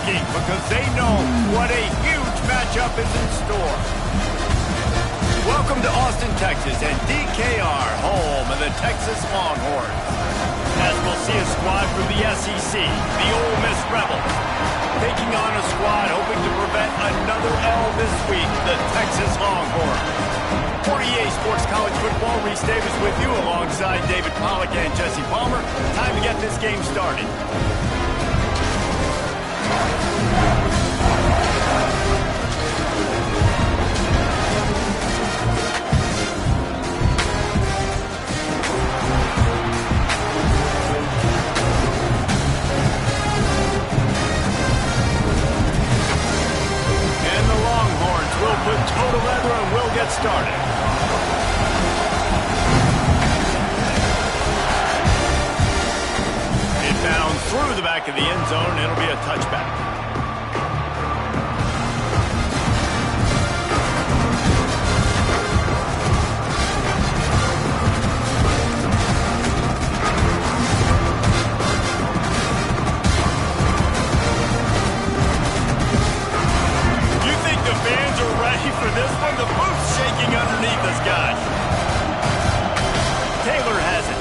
thinking because they know what a huge matchup is in store. Welcome to Austin, Texas, and DKR, home of the Texas Longhorns. As we'll see a squad from the SEC, the Ole Miss Rebels, taking on a squad hoping to prevent another L this week, the Texas Longhorns. 48 Sports College Football, Reese Davis with you alongside David Pollack and Jesse Palmer. Time to get this game started. And the Longhorns will put toe to leather and will get started. Down through the back of the end zone, it'll be a touchback. You think the fans are ready for this one? The boot's shaking underneath us, guys. Taylor has it.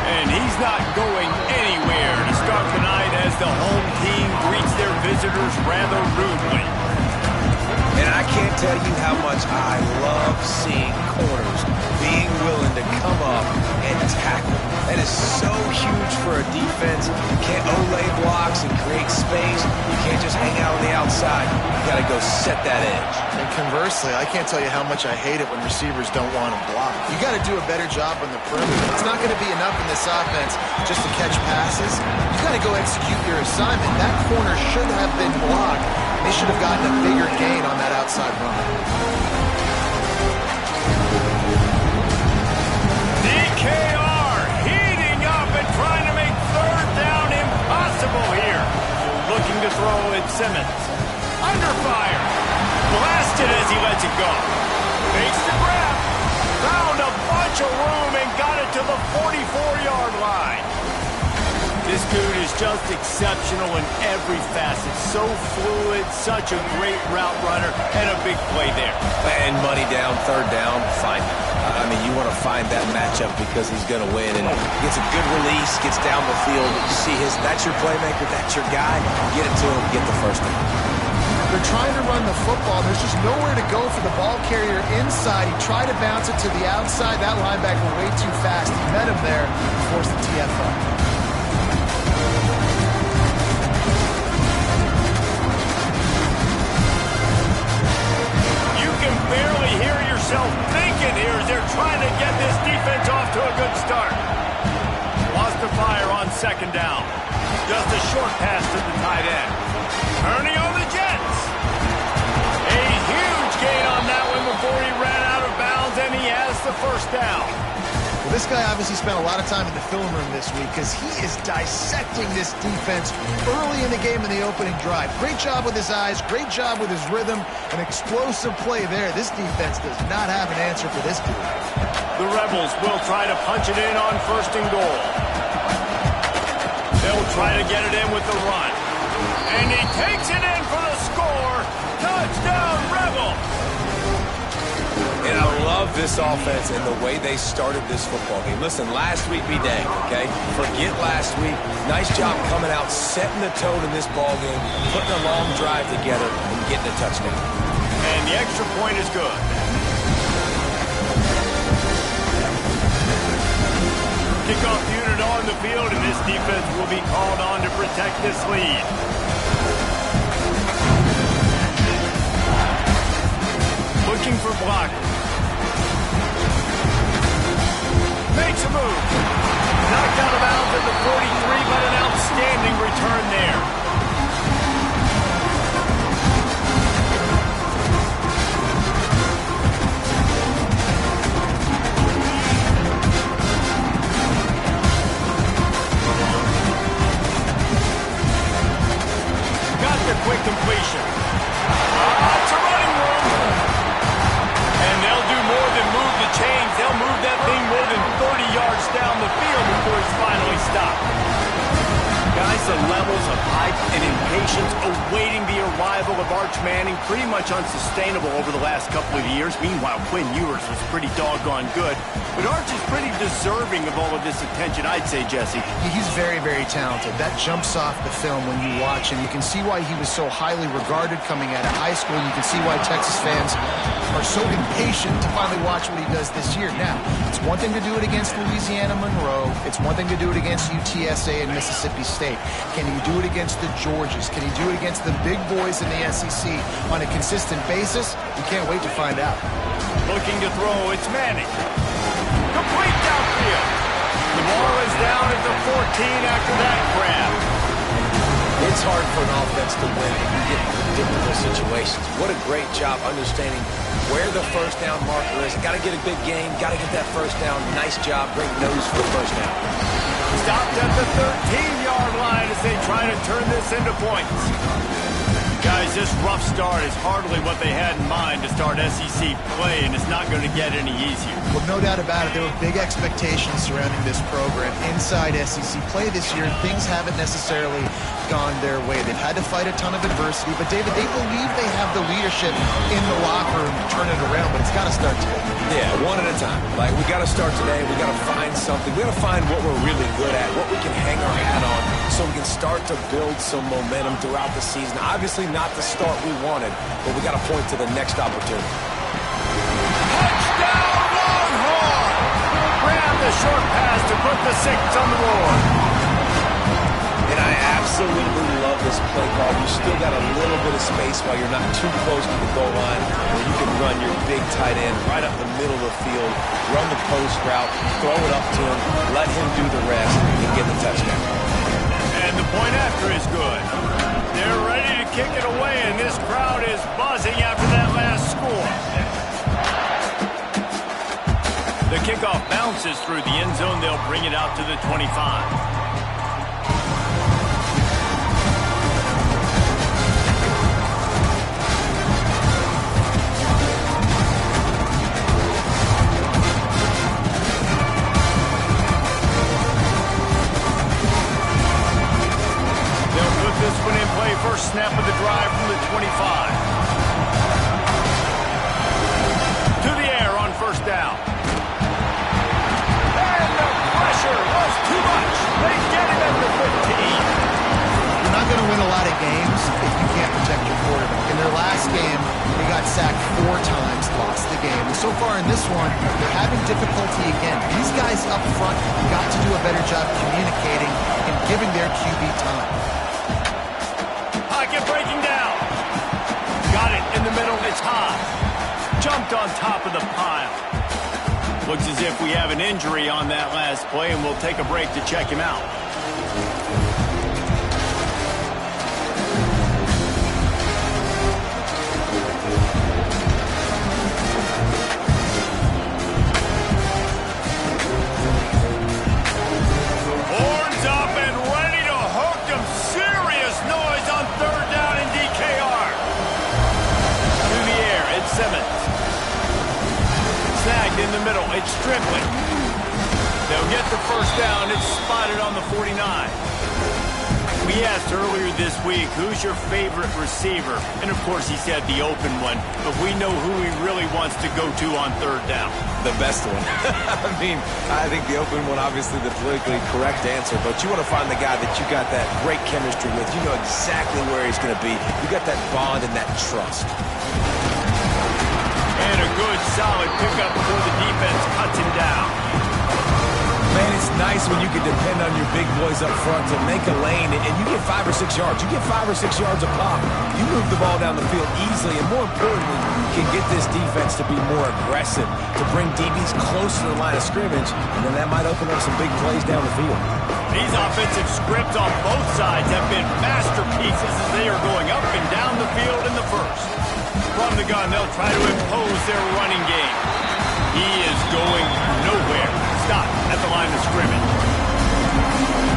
And he's not going anywhere to start the night as the home team greets their visitors rather rudely. And I can't tell you how much I love seeing corners being willing to come up and tackle. That is so huge for a defense. You can't olay blocks and create space. You can't just hang out on the outside. You got to go set that edge. And conversely, I can't tell you how much I hate it when receivers don't want to block. You got to do a better job on the perimeter. It's not going to be enough in this offense just to catch passes. You got to go execute your assignment. That corner should have been blocked. They should have gotten a bigger gain on that outside run. DKR heating up and trying to make third down impossible here. Looking to throw at Simmons. Under fire. Blasted as he lets it go. Fakes the grab. Found a bunch of room and got it to the 44-yard line. This dude is just exceptional in every facet. So fluid, such a great route runner, and a big play there. And money down, third down, find it. I mean, you want to find that matchup because he's going to win. And gets a good release, gets down the field. You see that's your playmaker, that's your guy. Get it to him, get the first down. They're trying to run the football. There's just nowhere to go for the ball carrier inside. He tried to bounce it to the outside. That linebacker way too fast. He met him there, forced the TFL. You can barely hear yourself thinking here as they're trying to get this defense off to a good start. Lost the fire on second down. Just a short pass to the tight end. Turning on the Jets. A huge gain on that one before he ran out of bounds, and he has the first down. Well, this guy obviously spent a lot of time in the film room this week because he is dissecting this defense early in the game in the opening drive. Great job with his eyes, great job with his rhythm, an explosive play there. This defense does not have an answer for this dude. The Rebels will try to punch it in on first and goal. They'll try to get it in with the run. And he takes it in for the score. Touchdown, Rebels! And I love this offense and the way they started this football game. Listen, last week be dang, okay? Forget last week. Nice job coming out, setting the tone in this ball game, putting a long drive together, and getting a touchdown. And the extra point is good. Kickoff unit on the field, and this defense will be called on to protect this lead. Looking for blockers. Makes a move. Knocked out of bounds at the 43, but an outstanding return there. Got the quick completion. It's a running room. And they'll do more than move the chains. They'll move that thing more than 30 yards down the field before it's finally stopped. Guys, the levels of hype and of Arch Manning pretty much unsustainable over the last couple of years. Meanwhile, Quinn Ewers was pretty doggone good. But Arch is pretty deserving of all of this attention, I'd say, Jesse. He's very, very talented. That jumps off the film when you watch him. You can see why he was so highly regarded coming out of high school. You can see why Texas fans are so impatient to finally watch what he does this year. Now, it's one thing to do it against Louisiana Monroe. It's one thing to do it against UTSA and Mississippi State. Can he do it against the Georgias? Can he do it against the big boys in the SEC on a consistent basis? We can't wait to find out. Looking to throw, it's Manning. Complete downfield. The ball is down at the 14 after that grab. It's hard for an offense to win if you get in predictable situations. What a great job understanding where the first down marker is. Got to get a big gain. Got to get that first down. Nice job. Great nose for the first down. Stopped at the 13-yard line as they try to turn this into points. Guys, this rough start is hardly what they had in mind to start SEC play, and it's not going to get any easier. Well, no doubt about it. There were big expectations surrounding this program. Inside SEC play this year, things haven't necessarily gone their way. They've had to fight a ton of adversity, but David, they believe they have the leadership in the locker room to turn it around, but it's got to start today. Yeah, one at a time. Like, we got to start today. We got to find something. We got to find what we're really good at, what we can hang our hat on, so we can start to build some momentum throughout the season. Obviously not the start we wanted, but we got to point to the next opportunity. Touchdown, Longhorn! Grab the short pass to put the 6 on the board. And I absolutely love this play call. You still got a little bit of space while you're not too close to the goal line, where you can run your big tight end right up the middle of the field, run the post route, throw it up to him, let him do the rest, and get the touchdown. And the point after is good. They're ready to kick it away, and this crowd is buzzing after that last score. The kickoff bounces through the end zone. They'll bring it out to the 25. This one in play, first snap of the drive from the 25. To the air on first down. And the pressure was too much. They get it at the 15. You're not going to win a lot of games if you can't protect your quarterback. In their last game, they got sacked 4 times, lost the game. And so far in this one, they're having difficulty again. These guys up front got to do a better job communicating and giving their QB time. Breaking down. Got it in the middle. It's high. Jumped on top of the pile. Looks as if we have an injury on that last play, and we'll take a break to check him out. Horns up and ready to hook them. Serious noise on third down in DKR. To the air, it's Simmons. Snagged in the middle, it's Strickland. They'll get the first down. It's spotted on the 49. We asked earlier this week, who's your favorite receiver? And of course he said the open one, but we know who he really wants to go to on third down. The best one. I mean, I think the open one, obviously the politically correct answer, but you want to find the guy that you got that great chemistry with. You know exactly where he's going to be. You got that bond and that trust. And a good, solid pickup before the defense cuts him down. Man, it's nice when you can depend on your big boys up front to make a lane, and you get 5 or 6 yards. You get 5 or 6 yards a pop. You move the ball down the field easily, and more importantly, you can get this defense to be more aggressive, to bring DBs close to the line of scrimmage, and then that might open up some big plays down the field. These offensive scripts on both sides have been masterpieces as they are going up and down the field in the first. From the gun, they'll try to impose their running game. He is going nowhere. Stop at the line of scrimmage.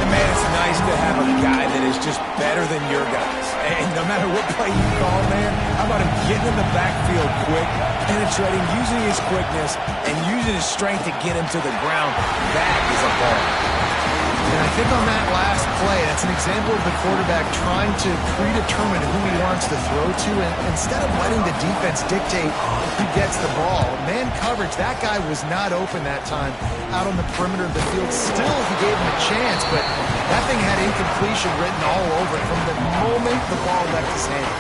And man, it's nice to have a guy that is just better than your guys. And no matter what play you call, man, how about him getting in the backfield quick, penetrating, using his quickness, and using his strength to get him to the ground? That is a ball. And I think on that last play, that's an example of the quarterback trying to predetermine who he wants to throw to, and instead of letting the defense dictate who gets the ball. Man coverage, that guy was not open that time out on the perimeter of the field. Still, he gave him a chance, but that thing had incompletion written all over it from the moment the ball left his hand.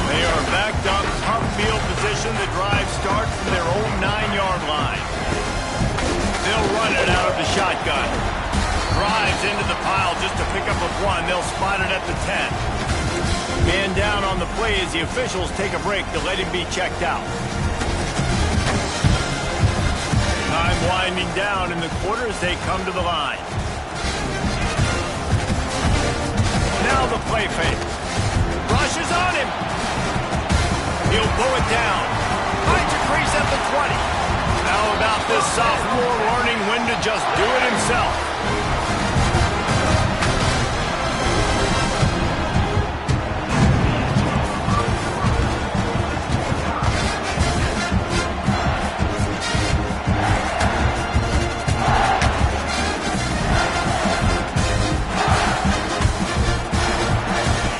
They are backed up, tough field position. The drive starts from their own 9-yard line. They'll run it out of the shotgun. Drives into the pile just to pick up a 1. They'll spot it at the 10. Man down on the play as the officials take a break to let him be checked out. Time winding down in the quarter as they come to the line. Now the play fake. Rushes on him. He'll pull it down. Finds a crease at the 20. How about this sophomore learning when to just do it himself?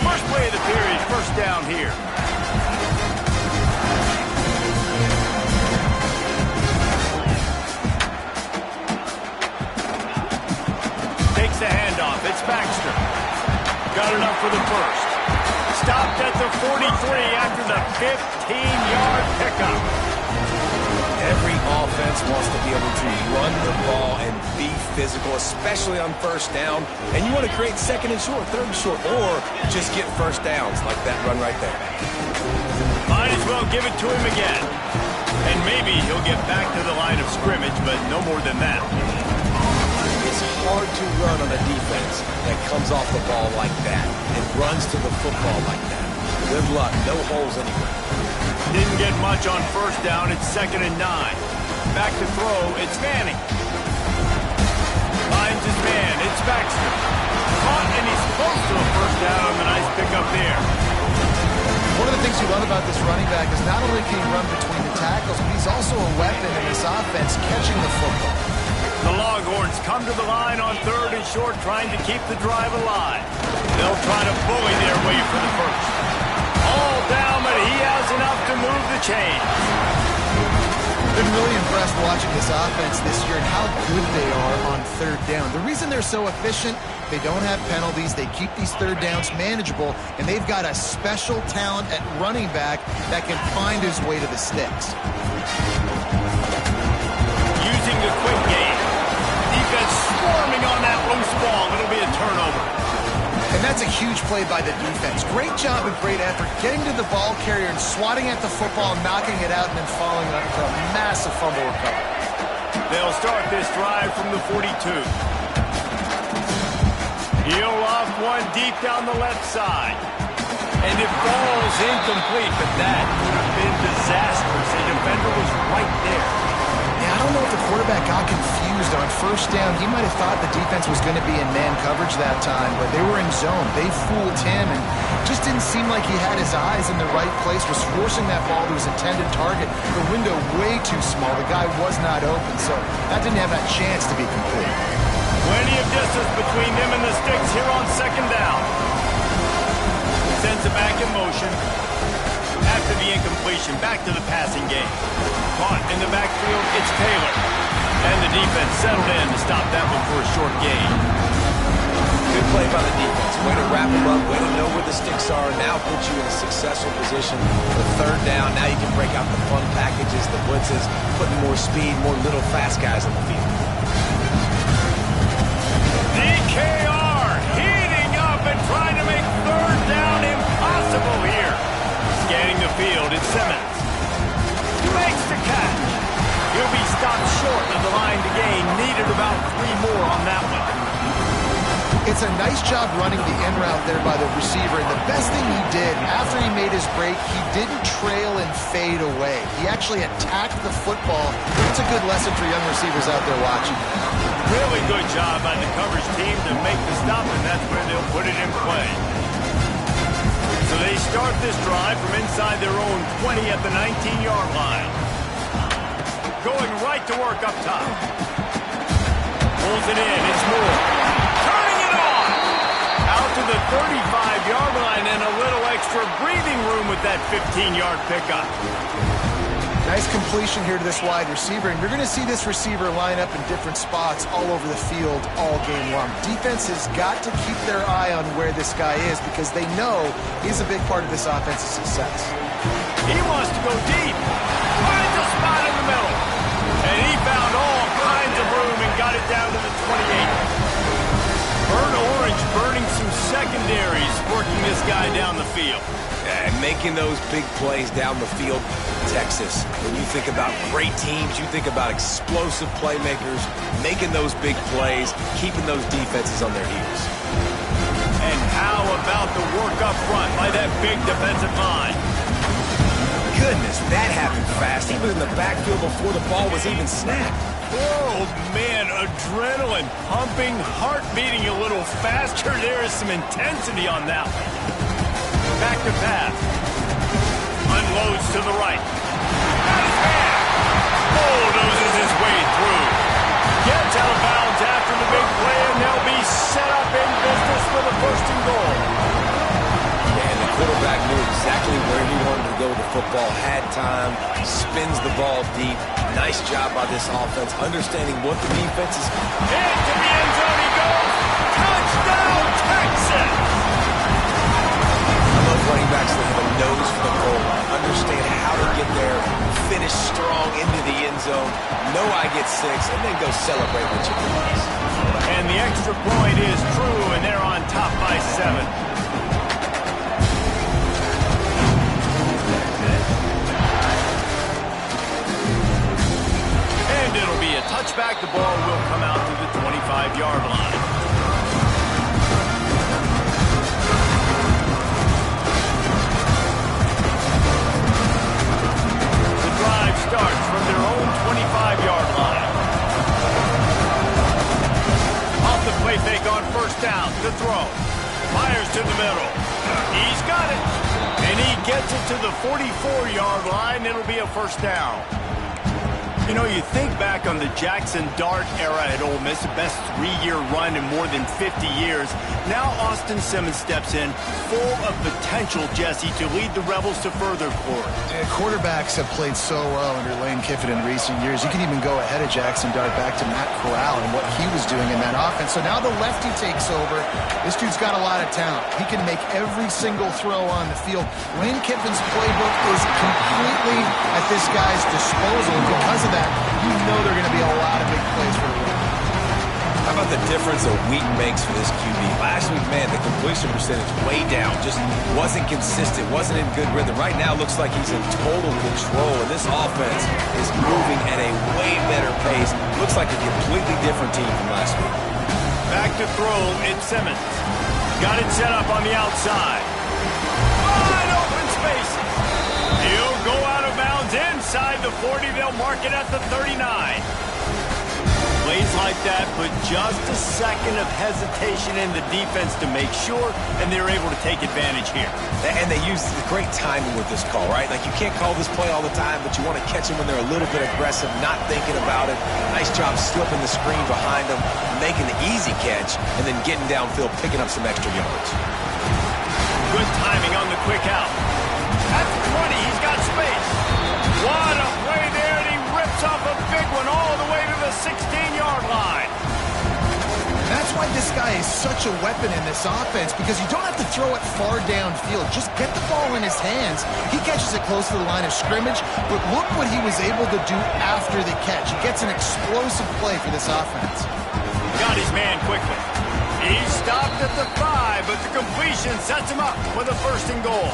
First play of the period, first down here. The handoff. It's Baxter. Got enough for the first. Stopped at the 43 after the 15-yard pickup. Every offense wants to be able to run the ball and be physical, especially on first down. And you want to create second and short, third and short, or just get first downs like that run right there. Might as well give it to him again. And maybe he'll get back to the line of scrimmage, but no more than that. It's hard to run on a defense that comes off the ball like that and runs to the football like that. Good luck. No holes anywhere. Didn't get much on first down. It's 2nd and 9. Back to throw. It's Manning. Finds his man. It's Baxter. Caught, and he's close to a first down on the nice pickup there. One of the things you love about this running back is not only can he run between the tackles, but he's also a weapon in this offense catching the football. The Longhorns come to the line on 3rd and short, trying to keep the drive alive. They'll try to bully their way for the first. All down, but he has enough to move the chains. Been really impressed watching this offense this year and how good they are on 3rd down. The reason they're so efficient, they don't have penalties, they keep these 3rd downs manageable, and they've got a special talent at running back that can find his way to the sticks. Using the quick game. Defense swarming on that loose ball. It'll be a turnover. And that's a huge play by the defense. Great job and great effort getting to the ball carrier and swatting at the football, knocking it out, and then following up for a massive fumble recovery. They'll start this drive from the 42. He'll off one deep down the left side. And it falls incomplete, but that would have been disastrous. The defender was right there. Yeah, I don't know if the quarterback got confused on first down. He might have thought the defense was going to be in man coverage that time, but they were in zone. They fooled him and just didn't seem like he had his eyes in the right place, was forcing that ball to his intended target. The window way too small. The guy was not open, so that didn't have that chance to be complete. Plenty of distance between them and the sticks here on 2nd down. Sends it back in motion. After the incompletion, back to the passing game. Caught in the backfield, it's Taylor. And the defense settled in to stop that one for a short gain. Good play by the defense. Way to wrap them up, way to know where the sticks are. Now put you in a successful position for 3rd down. Now you can break out the fun packages, the blitzes, putting more speed, more little fast guys on the field. DKR heating up and trying to make 3rd down impossible here. Scanning the field, it's Simmons. Makes the catch. He'll be stopped short of the line to gain. Needed about 3 more on that one. It's a nice job running the in route there by the receiver. And the best thing he did after he made his break, he didn't trail and fade away. He actually attacked the football. It's a good lesson for young receivers out there watching. Really good job by the coverage team to make the stop, and that's where they'll put it in play. So they start this drive from inside their own 20 at the 19-yard line. going right to work up top. Pulls it in, it's Moore. Turning it on! Out to the 35-yard line and a little extra breathing room with that 15-yard pickup. Nice completion here to this wide receiver, and you're going to see this receiver line up in different spots all over the field all game long. Defense has got to keep their eye on where this guy is because they know he's a big part of this offense's success. He wants to go deep. Finds a spot in the middle. And he found all kinds of room and got it down to the 28. Burnt Orange burning some secondaries, working this guy down the field. And making those big plays down the field, Texas. When you think about great teams, you think about explosive playmakers, making those big plays, keeping those defenses on their heels. And how about the work up front by that big defensive line? Goodness, that happened fast. He was in the backfield before the ball was even snapped. Oh, man, adrenaline pumping, heart beating a little faster. There is some intensity on that one. Back to pass. Unloads to the right. Got his man. Bulldozes his way through. Gets out of bounds after the big play, and they'll be set up in business for the first and goal. And the quarterback knew exactly where he wanted to go with the football, had time, spins the ball deep. Nice job by this offense, understanding what the defense is. Into the end zone he goes. Touchdown, Texas! I love running backs that have a nose for the goal line, understand how to get there, finish strong into the end zone, know I get 6, and then go celebrate with your boys. And the extra point is true, and they're on top by 7. And it'll be a touchback. The ball will come out to the 25-yard line. The drive starts from their own 25-yard line. Off the play fake on first down to throw. Fires to the middle. He's got it. And he gets it to the 44-yard line. It'll be a first down. You know, you think back on the Jackson Dart era at Ole Miss, the best 3-year run in more than 50 years. Now Austin Simmons steps in, full of potential, Jesse, to lead the Rebels to further glory. Quarterbacks have played so well under Lane Kiffin in recent years. You can even go ahead of Jackson Dart back to Matt Corral and what he was doing in that offense. So now the lefty takes over. This dude's got a lot of talent. He can make every single throw on the field. Lane Kiffin's playbook is completely at this guy's disposal. And because of that, you know there are going to be a lot of big plays for the Rebels. How about the difference a week makes for this QB? Last week, man, the completion percentage way down. Just wasn't consistent, wasn't in good rhythm. Right now, looks like he's in total control, and this offense is moving at a way better pace. Looks like a completely different team from last week. Back to throw, it's Simmons. Got it set up on the outside. Wide open spaces. He'll go out of bounds inside the 40. They'll mark it at the 39. Plays like that put just a second of hesitation in the defense to make sure, and they're able to take advantage here. And they use the great timing with this call, right? Like, you can't call this play all the time, but you want to catch them when they're a little bit aggressive, not thinking about it. Nice job slipping the screen behind them, making the easy catch, and then getting downfield, picking up some extra yards. Good timing on the quick out. At the 20, he's got space. What a play there, and he rips off a big one all the way to the 16-yard line. That's why this guy is such a weapon in this offense, because you don't have to throw it far downfield. Just get the ball in his hands. He catches it close to the line of scrimmage, but look what he was able to do after the catch. He gets an explosive play for this offense. Got his man quickly. He stopped at the 5, but the completion sets him up for the first and goal.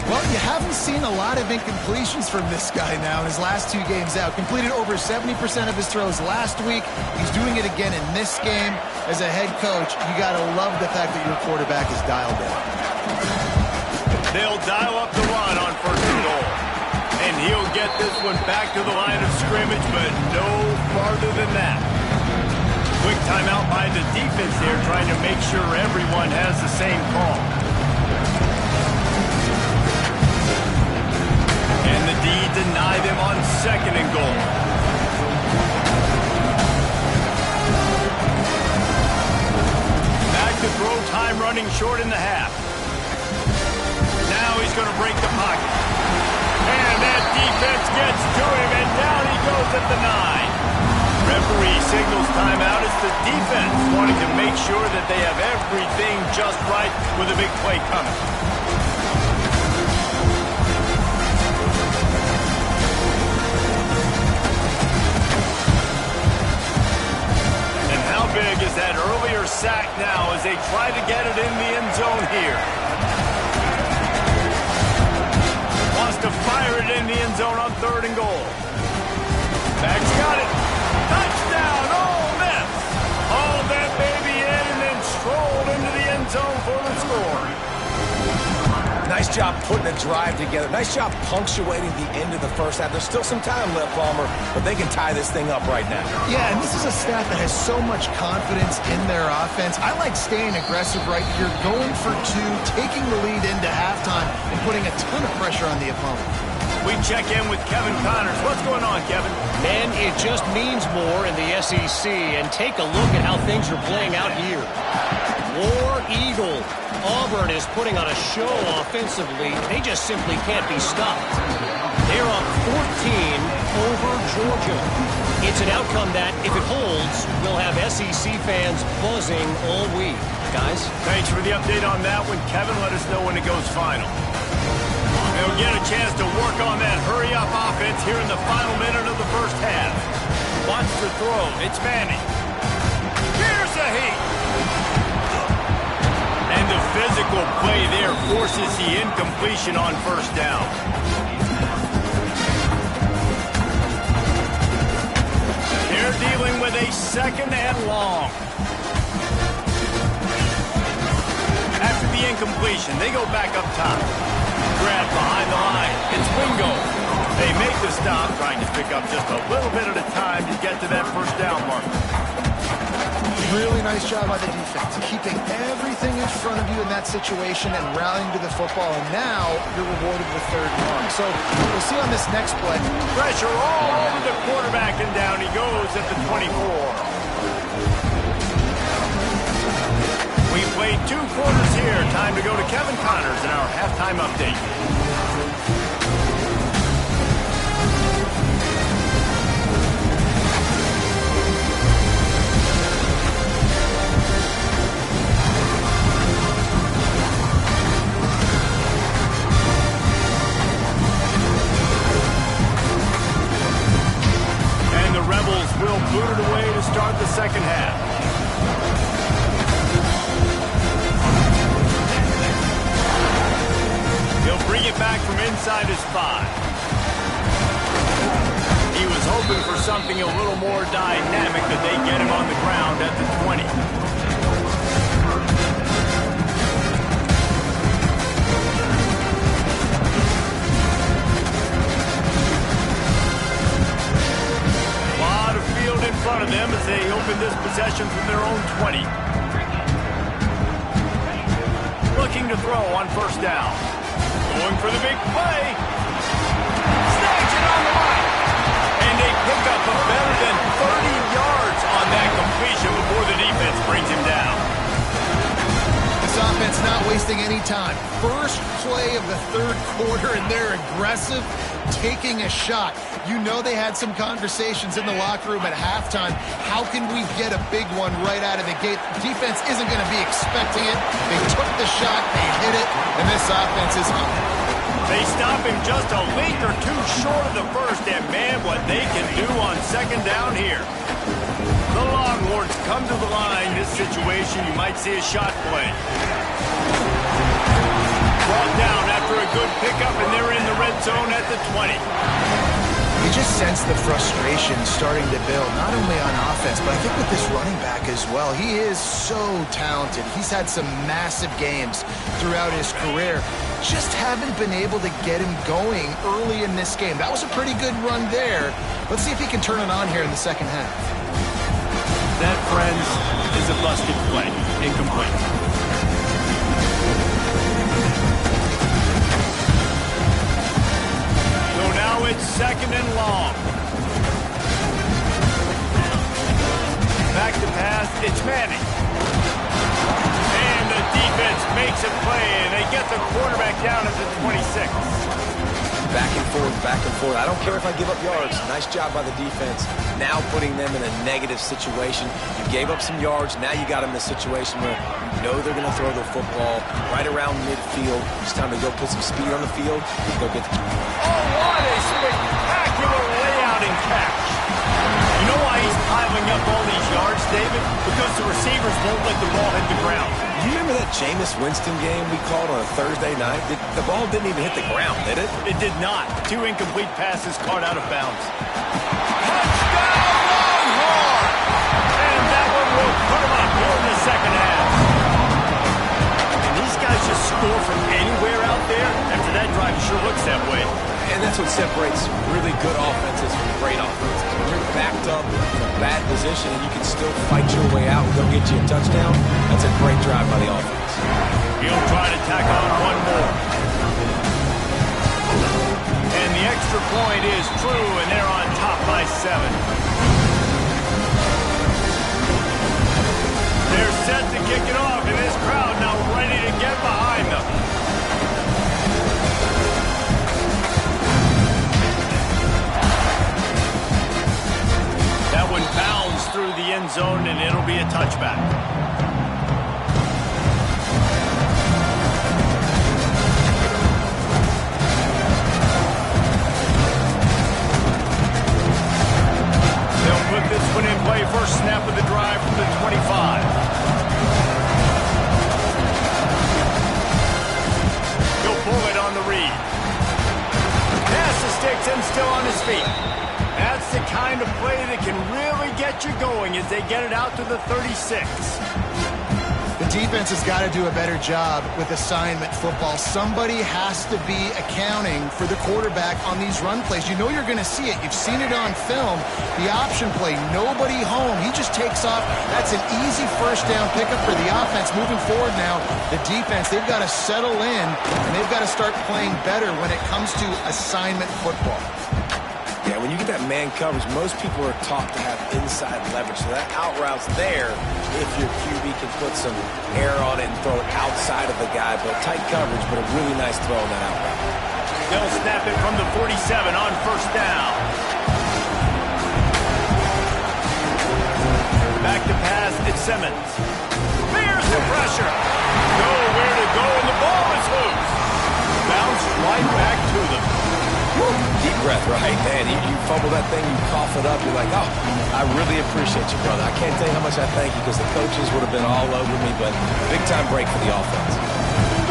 Well, you haven't seen a lot of incompletions from this guy now in his last 2 games out. Completed over 70% of his throws last week. He's doing it again in this game. As a head coach, you got to love the fact that your quarterback is dialed in. They'll dial up the run on first and goal. And he'll get this one back to the line of scrimmage, but no farther than that. Quick timeout by the defense there, trying to make sure everyone has the same call. And the he denied them on 2nd and goal. Back to throw, time running short in the half. Now he's going to break the pocket. And that defense gets to him, and down he goes at the 9. Referee signals timeout. It's the defense wanting to make sure that they have everything just right with a big play coming. And how big is that earlier sack now as they try to get it in the end zone here? Wants to fire it in the end zone on 3rd and goal. Bag's got it. Touchdown, Ole Miss. Hauled that baby in and then strolled into the end zone for the score. Nice job putting a drive together. Nice job punctuating the end of the first half. There's still some time left, Palmer, but they can tie this thing up right now. Yeah, and this is a staff that has so much confidence in their offense. I like staying aggressive right here, going for 2, taking the lead into halftime, and putting a ton of pressure on the opponent. We check in with Kevin Connors. What's going on, Kevin? Man, it just means more in the SEC, and take a look at how things are playing out here. War Eagle. Auburn is putting on a show offensively. They just simply can't be stopped. They're up 14 over Georgia. It's an outcome that, if it holds, will have SEC fans buzzing all week. Guys? Thanks for the update on that one, Kevin. Let us know when it goes final. They'll get a chance to work on that hurry-up offense here in the final minute of the first half. Wants to throw. It's Manning. Here's a heat. And the physical play there forces the incompletion on 1st down. They're dealing with a 2nd and long. After the incompletion, they go back up top. Grab behind the line. It's Wingo. They make the stop, trying to pick up just a little bit at a time to get to that 1st down mark. Really nice job by the defense, keeping everything in front of you in that situation and rallying to the football, and now you're rewarded with 3rd and long. So we'll see on this next play. Pressure all over the quarterback, and down he goes at the 24. We played 2 quarters here. Time to go to Kevin Connors in our halftime update. And the Rebels will boot it away to start the 2nd half. He'll bring it back from inside his 5. He was hoping for something a little more dynamic, but they get him on the ground at the 20. A lot of field in front of them as they open this possession from their own 20. Looking to throw on 1st down. Going for the big play. Snags it on the line. And they pick up a better than 30 yards on that completion before the defense brings him down. This offense not wasting any time. First play of the 3rd quarter, and they're aggressive, taking a shot. You know they had some conversations in the locker room at halftime. How can we get a big one right out of the gate? Defense isn't going to be expecting it. They took the shot, they hit it, and this offense is on. They stop him just a link or 2 short of the 1st, and man, what they can do on 2nd down here. The Longhorns come to the line. This situation, you might see a shot play. Brought down after a good pickup, and they're in the red zone at the 20. You just sense the frustration starting to build, not only on offense, but I think with this running back as well. He is so talented. He's had some massive games throughout his career. Just haven't been able to get him going early in this game. That was a pretty good run there. Let's see if he can turn it on here in the 2nd half. That, friends, is a busted play. Incomplete. Now it's 2nd and long. Back to pass, it's Manning. And the defense makes a play, and they get the quarterback down at the 26. Back and forth, back and forth. I don't care if I give up yards. Nice job by the defense. Now putting them in a negative situation. You gave up some yards. Now you got them in a situation where you know they're going to throw the football right around midfield. It's time to go put some speed on the field and go get the... Oh, what a spectacular layout and catch. You know why he's piling up all these yards, David? Because the receivers won't let the ball hit the ground. You remember that Jameis Winston game we called on a Thursday night? The ball didn't even hit the ground, did it? It did not. 2 incomplete passes caught out of bounds. Touchdown, Longhorn! And that one will put him up here in the second half. And these guys just score from anywhere out there. After that drive, sure looks that way. And that's what separates really good offenses from great offenses. When you're backed up in a bad position and you can still fight your way out and go get you a touchdown, that's a great drive by the offense. He'll try to tack on one more. And the extra point is true, and they're on top by 7. They're set to kick it off, and this crowd now ready to get behind them. That one bounds through the end zone, and it'll be a touchback. They'll put this one in play. First snap of the drive from the 25. He'll pull it on the read. Pass the sticks and still on his feet. That's the kind of play that can really get you going as they get it out to the 36. The defense has got to do a better job with assignment football. Somebody has to be accounting for the quarterback on these run plays. You know you're going to see it. You've seen it on film. The option play, nobody home. He just takes off. That's an easy first down pickup for the offense. Moving forward now, the defense, they've got to settle in, and they've got to start playing better when it comes to assignment football. Yeah, when you get that man coverage, most people are taught to have inside leverage. So that out route's there if your QB can put some air on it and throw it outside of the guy. But tight coverage, but a really nice throw on that out route. They'll snap it from the 47 on first down. Back to pass, it's Simmons. There's the pressure. Nowhere to go, and the ball is loose. Bounced right back to them. Deep breath, right? Man, you fumble that thing, you cough it up, you're like, oh, I really appreciate you, brother. I can't tell you how much I thank you because the coaches would have been all over me, but big-time break for the offense.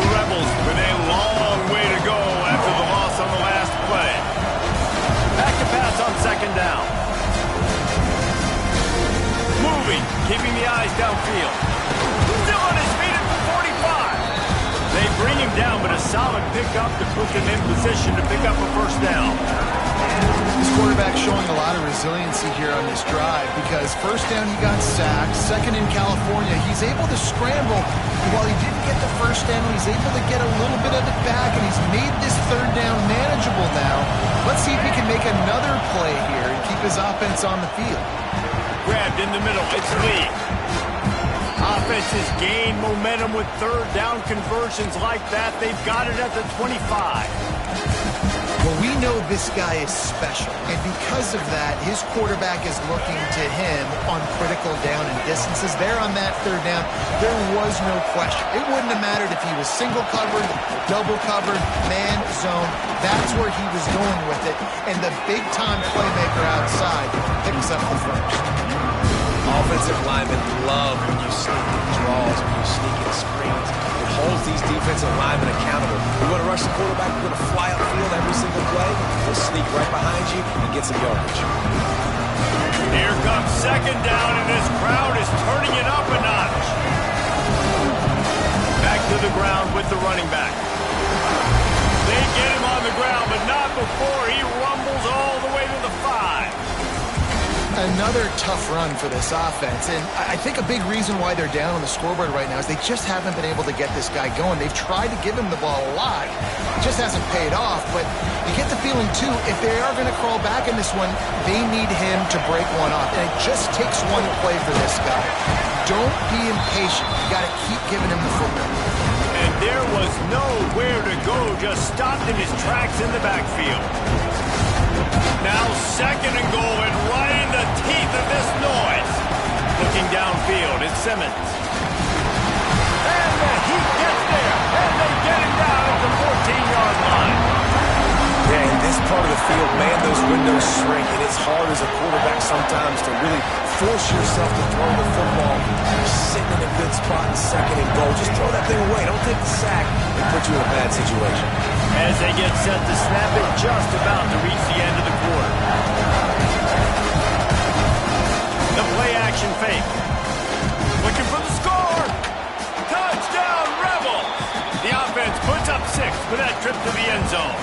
The Rebels with a long way to go after the loss on the last play. Back to pass on second down. Moving, keeping the eyes downfield. Still on his feet at the 45. They bring him down, but a solid pickup to put them in position to pick up a first down. This quarterback showing a lot of resiliency here on this drive because first down he got sacked, second in California. He's able to scramble. While he didn't get the first down, he's able to get a little bit of it back, and he's made this third down manageable now. Let's see if he can make another play here and keep his offense on the field. Grabbed in the middle, it's Lee. Offense has gained momentum with third down conversions like that. They've got it at the 25. Well, we know this guy is special, and because of that, his quarterback is looking to him on critical down and distances. There on that third down, there was no question. It wouldn't have mattered if he was single covered, double covered, man, zone. That's where he was going with it, and the big-time playmaker outside picks up the first. Offensive linemen love when you sneak in draws, when you sneak in screens. It holds these defensive linemen accountable. You want to rush the quarterback, you're going to fly upfield every single play. They'll sneak right behind you and get some yardage. Here comes second down, and this crowd is turning it up a notch. Back to the ground with the running back. They get him on the ground, but not before he rumbles all the way to the 5. Another tough run for this offense, and I think a big reason why they're down on the scoreboard right now is they just haven't been able to get this guy going. They've tried to give him the ball a lot. It just hasn't paid off, but you get the feeling, too, if they are going to crawl back in this one, they need him to break one off, and it just takes one play for this guy. Don't be impatient. You got to keep giving him the football. And there was nowhere to go, just stopped in his tracks in the backfield. Now second and goal, and right in the teeth of this noise. Looking downfield, it's Simmons. And the Heat gets there, and they get him down at the 14-yard line. Yeah, in this part of the field, man, those windows shrink, and it's hard as a quarterback sometimes to really force yourself to throw the football. You're sitting in a good spot in second and goal. Just throw that thing away. Don't take the sack and put you in a bad situation. As they get set to snap it, just about to reach the end of the quarter. The play-action fake. Looking for the score. Touchdown, Rebels! The offense puts up 6 for that trip to the end zone.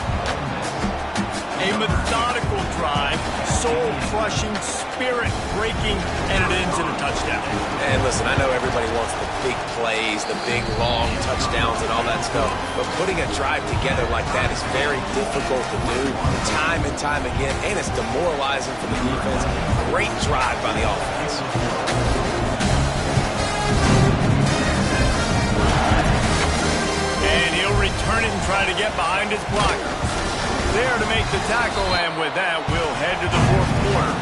A methodical drive, soul-crushing, spirit-breaking, and it ends in a touchdown. And listen, I know everybody wants the big plays, the big, long touchdowns and all that stuff, but putting a drive together like that is very difficult to do time and time again, and it's demoralizing for the defense. Great drive by the offense. And he'll return it and try to get behind his blocker. There to make the tackle, and with that, we'll head to the fourth quarter.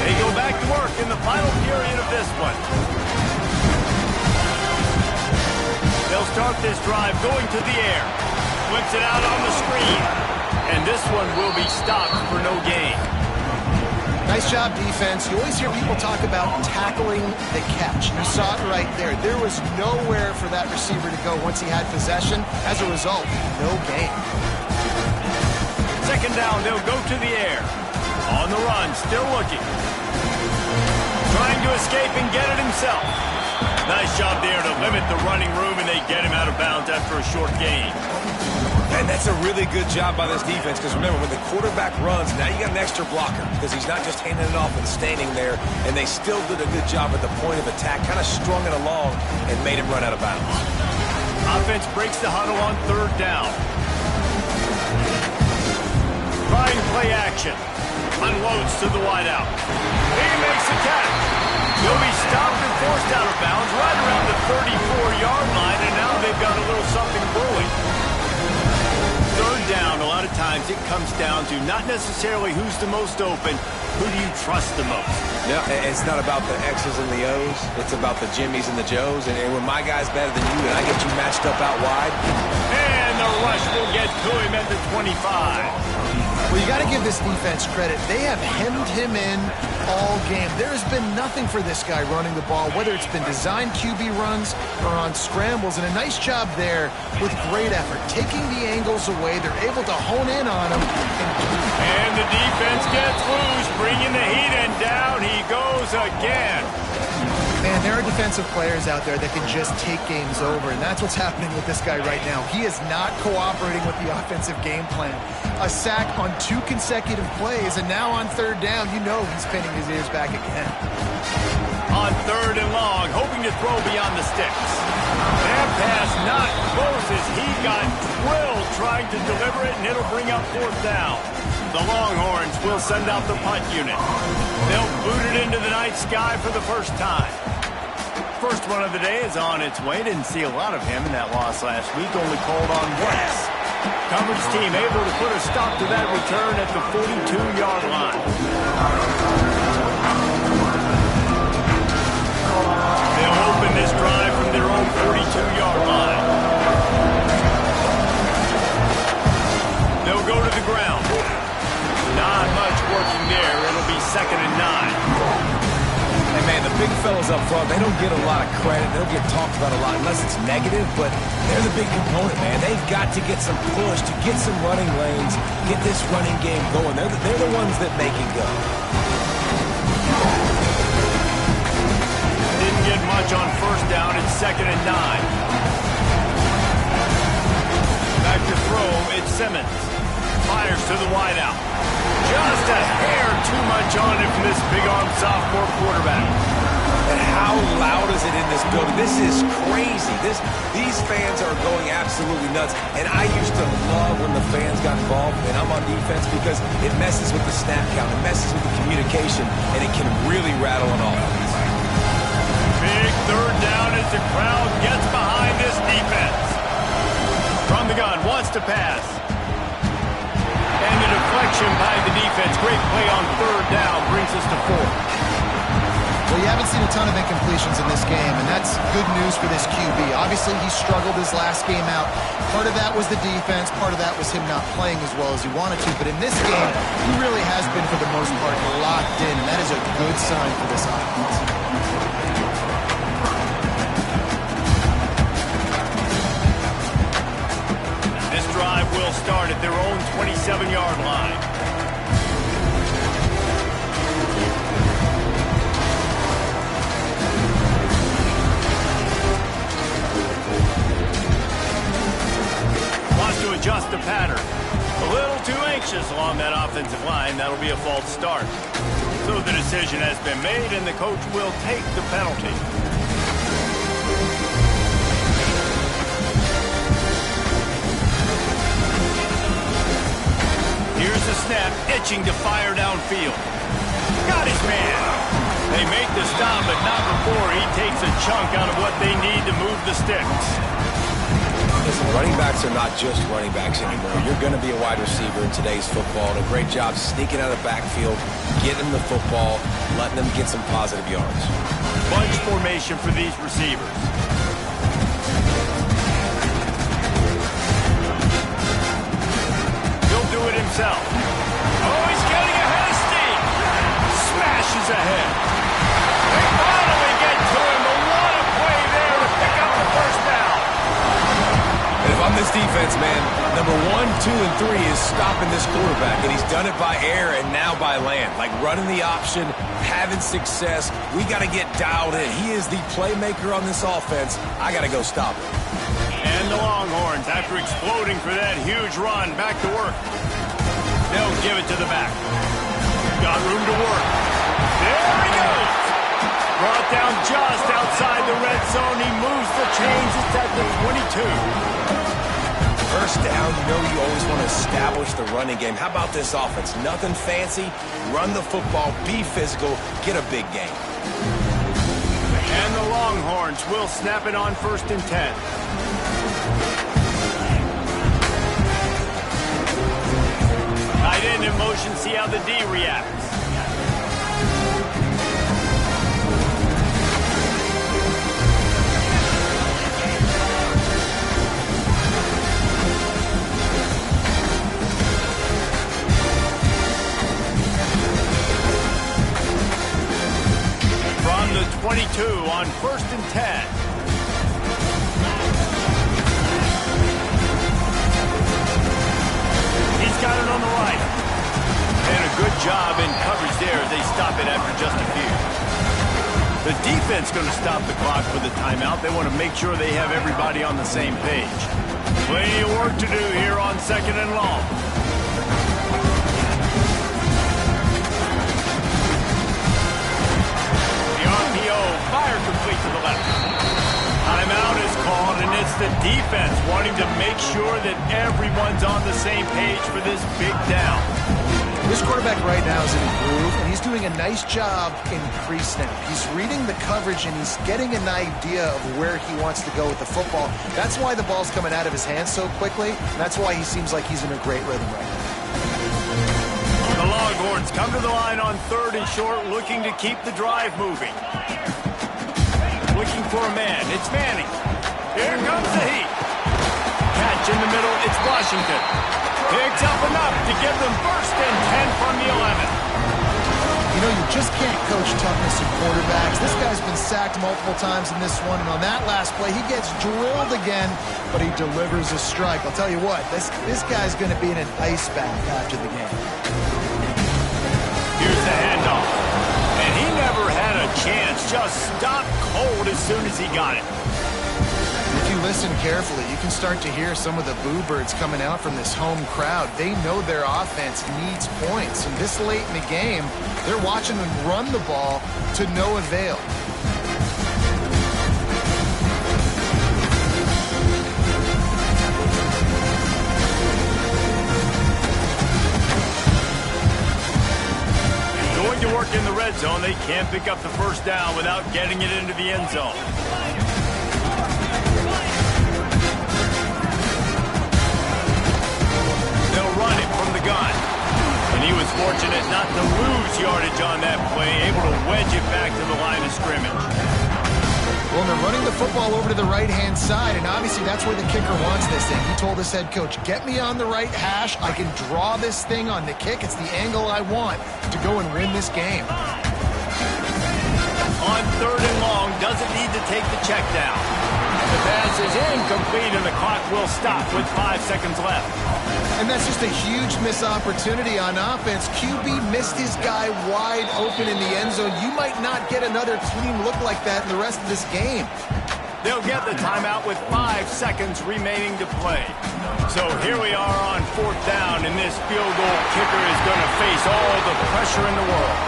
They go back to work in the final period of this one. They'll start this drive going to the air. Flips it out on the screen. And this one will be stopped for no gain. Nice job, defense. You always hear people talk about tackling the catch. You saw it right there. There was nowhere for that receiver to go once he had possession. As a result, no gain. Second down, they'll go to the air. On the run, still looking. Trying to escape and get it himself. Nice job there to limit the running room, and they get him out of bounds after a short gain. And that's a really good job by this defense, because remember, when the quarterback runs, now you got an extra blocker, because he's not just handing it off and standing there, and they still did a good job at the point of attack, kind of strung it along and made him run out of bounds. Offense breaks the huddle on third down. Trying play action. Unloads to the wideout. He makes a catch. He'll be stopped and forced out of bounds right around the 34-yard line, and now they've got a little something brewing. Third down, a lot of times it comes down to not necessarily who's the most open, who do you trust the most? Yeah, it's not about the X's and the O's. It's about the Jimmies and the Joes. And when my guy's better than you and I get you matched up out wide. And the rush will get to him at the 25. Well, you got to give this defense credit. They have hemmed him in all game. There has been nothing for this guy running the ball, whether it's been designed QB runs or on scrambles, and a nice job there with great effort. Taking the angles away, they're able to hone in on him. And the defense gets loose, bringing the heat, and down he goes again. Man, there are defensive players out there that can just take games over, and that's what's happening with this guy right now. He is not cooperating with the offensive game plan. A sack on 2 consecutive plays, and now on third down, you know he's pinning his ears back again. On third and long, hoping to throw beyond the sticks. That pass not close as he got drilled trying to deliver it, and it'll bring up fourth down. The Longhorns will send out the punt unit. They'll boot it into the night sky for the first time. First one of the day is on its way. Didn't see a lot of him in that loss last week. Only called on once. Coverage team able to put a stop to that return at the 42-yard line. They'll open this drive from their own 42-yard line. They'll go to the ground. Not much working there. It'll be 2nd and 9. And man, the big fellas up front, they don't get a lot of credit. They don't get talked about a lot unless it's negative, but they're the big component, man. They've got to get some push, to get some running lanes, get this running game going. They're the ones that make it go. Didn't Won't get much on first down. It's 2nd and 9. Back to throw. It's Simmons. Fires to the wideout. Just a hair too much on it from this big-arm sophomore quarterback. And how loud is it in this building? This is crazy. These fans are going absolutely nuts. And I used to love when the fans got involved, and I'm on defense, because it messes with the snap count, it messes with the communication, and it can really rattle an offense. Big 3rd down as the crowd gets behind this defense. From the gun, wants to pass. And the deflection by the defense. Great play on 3rd down brings us to 4th. Well, you haven't seen a ton of incompletions in this game, and that's good news for this QB. Obviously, he struggled his last game out. Part of that was the defense. Part of that was him not playing as well as he wanted to. But in this game, he really has been, for the most part, locked in, and that is a good sign for this offense. This drive will start at their own 27-yard line. To adjust the pattern. A little too anxious along that offensive line. That'll be a false start. So the decision has been made, and the coach will take the penalty. Here's the snap, itching to fire downfield. Got his man. They make the stop, but not before he takes a chunk out of what they need to move the sticks. Listen, running backs are not just running backs anymore. You're going to be a wide receiver in today's football, and a great job sneaking out of the backfield, getting them the football, letting them get some positive yards. Bunch formation for these receivers. He'll do it himself. Oh, he's getting ahead of steam. Smashes ahead. They finally get to him, but what a play there to pick up the first down. And if I'm this defense, man, number 1, 2, and 3 is stopping this quarterback, and he's done it by air and now by land. Like running the option, having success. We got to get dialed in. He is the playmaker on this offense. I got to go stop him. And the Longhorns, after exploding for that huge run, back to work. They'll give it to the back. Got room to work. There he goes. Brought down just outside the red zone. He moves the chains. It's at the 22. First down, you know you always want to establish the running game. How about this offense? Nothing fancy. Run the football, be physical, get a big gain. And the Longhorns will snap it on 1st and 10. Tight end in motion, see how the D reacts. From the 22 on 1st and 10. He's got it on the right. And a good job in coverage there as they stop it after just a few. The defense going to stop the clock with a timeout. They want to make sure they have everybody on the same page. Plenty of work to do here on 2nd and long. The RPO, fire complete to the left. Timeout is called, and it's the defense wanting to make sure that everyone's on the same page for this big down. This quarterback right now is in a groove, and he's doing a nice job in pre-snap. He's reading the coverage, and he's getting an idea of where he wants to go with the football. That's why the ball's coming out of his hands so quickly, and that's why he seems like he's in a great rhythm right now. The Longhorns come to the line on 3rd and short, looking to keep the drive moving. Looking for a man. It's Manning. Here comes the heat. Catch in the middle. It's Washington. Picks up enough to give them 1st and 10 from the 11. You know, you just can't coach toughness in quarterbacks. This guy's been sacked multiple times in this one, and on that last play, he gets drilled again, but he delivers a strike. I'll tell you what, this guy's going to be in an ice bath after the game. Here's the handoff. And he never had a chance just stopped cold as soon as he got it. If you listen carefully, you can start to hear some of the boo birds coming out from this home crowd. They know their offense needs points. And this late in the game, they're watching them run the ball to no avail. Going to work in the red zone, they can't pick up the first down without getting it into the end zone. They'll run it from the gun. And he was fortunate not to lose yardage on that play, able to wedge it back to the line of scrimmage. Well, they're running the football over to the right-hand side, and obviously that's where the kicker wants this thing. He told his head coach, get me on the right hash. I can draw this thing on the kick. It's the angle I want to go and win this game. On 3rd and long, doesn't need to take the check down. The pass is incomplete, and the clock will stop with 5 seconds left. And that's just a huge missed opportunity on offense. QB missed his guy wide open in the end zone. You might not get another clean look like that in the rest of this game. They'll get the timeout with 5 seconds remaining to play. So here we are on 4th down, and this field goal kicker is going to face all the pressure in the world.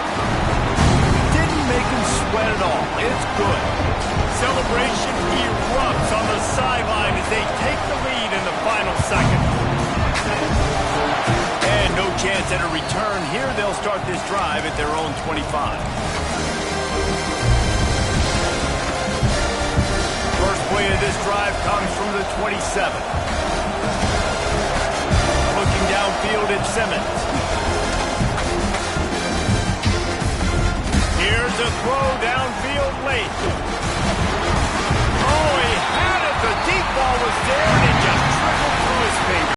Didn't make him sweat at all. It's good. Celebration erupts on the sideline as they take the lead in the final second. And no chance at a return here. They'll start this drive at their own 25. First play of this drive comes from the 27. Looking downfield at Simmons.